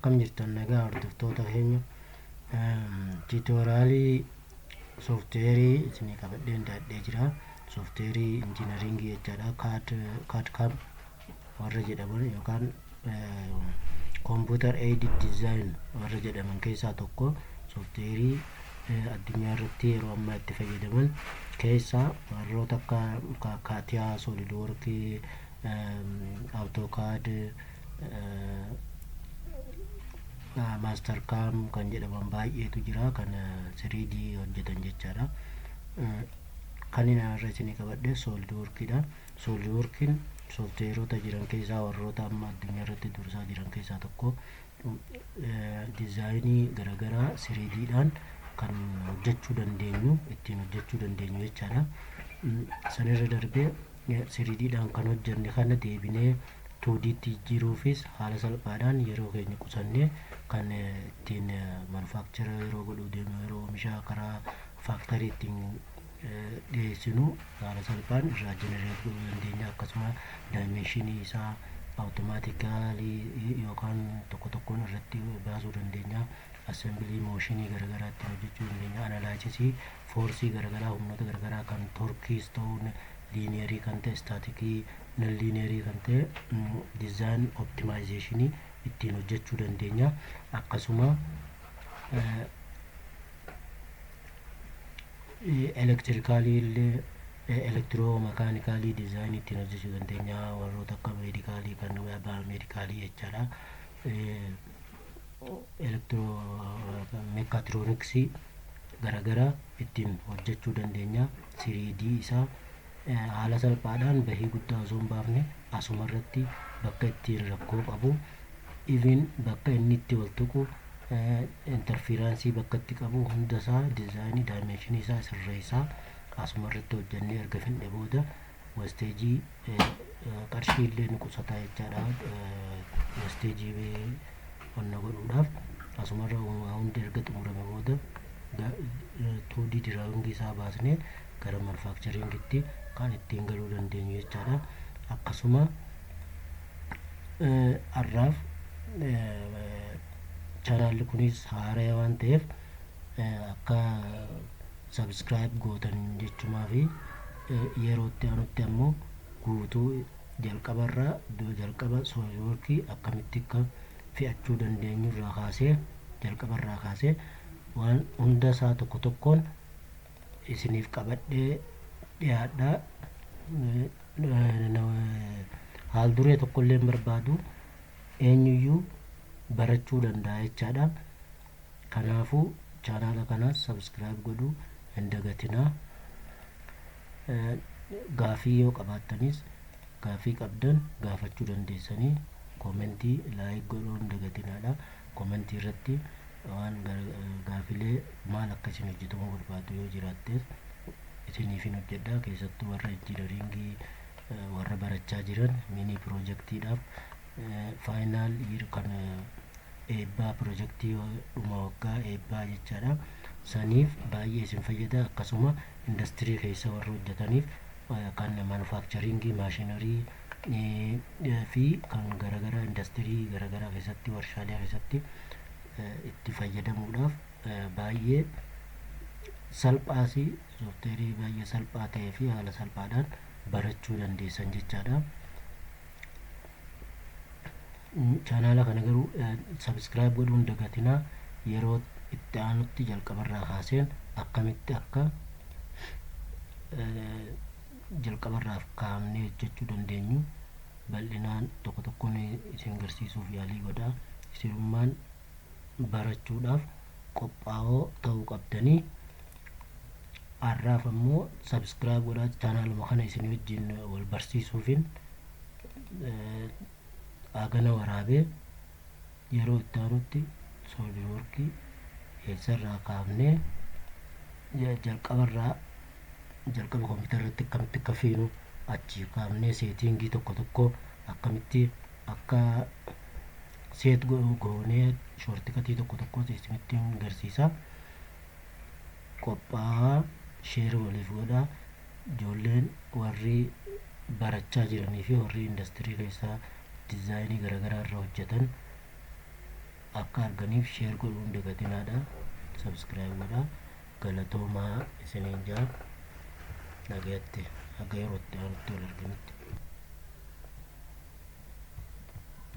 akkam jirtan nagaa hordoftoota keenya. Tiitoraalii sooftiweerii isinii qabadheen daadhee jira. Sooftiweerii injiinaringii jechaadha. CAD/CAM warra jedhaman yookaan computer aided design warra jedhaman keessaa tokko. Sooftiweerii addunyaa irratti yeroo ammaa itti fayyadaman keessaa warroota akka CATIA, SolidWorks, AutoCAD, Mastercam kan jedhaman baay'eetu jira kan 3D hojjetan jechaadha. Kan inni irra isinii qabadhe SolidWorksdha. SolidWorksiin sooftiweerota jiran keessaa warroota amma addunyaa irratti dursaa jiran keessaa tokko. Dizaayinii garaagaraa 3Ddhaan kan hojjechuu dandeenyu, ittiin hojjechuu dandeenyu jechaadha. Sanirra darbee 3Ddhaan kan hojjenne kana deebinee 2Dtti jijjiiruufis haala salphaadhaan yeroo keenya qusannee kan ittiin manufaaktchara yeroo godhuu deemnu, yeroo oomisha karaa faaktarii ittiin dhiyeessinu haala salphaan irraa jenereet godhuu dandeenya. Akkasuma daayimeenshinii isaa awutomaatikaalii yookaan tokko tokkoon irratti baasuu dandeenya. Assembilii mooshinii garaagaraa ittiin hojjechuu dandeenya. Analaayisisii foorsii garaagaraa, humnoota garaagaraa kan torkiis ta'uu, liineerii kan ta'e, istaatikii, non liineerii kan ta'e diizaayin optimaayizeeshinii ittiin hojjechuu dandeenya. Akkasuma elektirikaalii illee elektiroo makaanikaalii diizaayinii ittiin hojjechuu dandeenya. Warroota akka meedikaalii kan baayoomeedikaalii jechaadha. Meekaatiroonisii garaagaraa ittiin hojjechuu dandeenya. 3D isaa haala salphaadhaan bahii guddaa osoo hin baafne asuma irratti bakka ittiin rakkoo qabu, even bakka inni itti wal tuqu, interferaansii bakka itti qabu hundasaa diizaayinii daayimeenshinii isaa sirreessaa asuma irratti hojjennee erga finne booda wasteejii qarshii illee nu qusataa jechaadha. Wasteejii qonna godhuudhaaf asumarra hundi erga xumurame booda 2D diraawingii isaa baasnee gara manufaaktcharingitti kan ittiin galuu dandeenyu jechaadha. Akkasuma har'aaf chaanaalli kunis haaraa waan ta'eef akka sabskiraayib gootan jechumaa fi yeroo itti aanutti ammoo guutuu jalqaba SolidWorks akkamitti akka fe'achuu dandeenyu irraa kaasee jalqabarraa kaasee waan hunda isaa tokko tokkoon isiniif qabadhee dhiyaadha. Haal duree tokkollee hin barbaadu, eenyuyyuu barachuu danda'a jechaadha. Kanaafuu chaanaala kanaas sabskiraayib godhuu hin dagatinaa. Gaafii yoo qabaattanis gaafii qabdan gaafachuu dandeessanii koomentii laayik godhuu hin dagatinaadha. Koomentii irratti waan gaafilee maal akka isin hojjetamuu barbaadu yoo jiraattees isiniif hin hojjedha. Keessattuu warra injiinaringii warra barachaa jiran mini piroojektiidhaaf faayinaal kan eebbaa piroojektii dhuma waggaa eebbaa jechaadha. Saniif baay'ee isin fayyada. Akkasuma indastirii keessa warra hojjetaniif kan manufaaktcharingii maashinarii fi kan garaagaraa indastirii garaagaraa keessatti warshaalee keessatti itti fayyadamuudhaaf baay'ee salphaasi sooftiweerii baay'ee salphaa ta'ee fi haala salphaadhaan barachuu dandeessan jechaadha. Chaanaala kana garuu sabskiraayib godhuu hin dagatinaa. Yeroo itti aanutti jalqabarraa kaaseen akkamitti akka jalqabarraaf kaa'amnee hojjechuu dandeenyu bal'inaan tokko tokkoon isin agarsiisuuf yaalii godhaa. Isinummaan barachuudhaaf qophaa'oo ta'uu qabdanii. Har'aaf ammoo sabskiraayib godhaa. Chaanaaluma kana isin wajjin wal barsiisuufin hagana waraabee yeroo itti aanutti SolidWorks eessarraa kaafnee jalqaba kompiitarratti akkamitti akka feenu achi kaafnee seetiingii tokko tokko akkamitti akka seet goonee shoortikatii tokko tokko isinitti agarsiisa. Qophaa'aa sheer waliif godhaa. Ijoolleen warri barachaa jiranii fi warri indastirii keessaa diizaayinii garaagaraa irra hojjetan akka arganiif sheer godhuun dagatinaadha. Subscribe godhaa. Galatoomaa isiniin jaa. Nagayatti. Aga yerootti aanutti wal arginutti.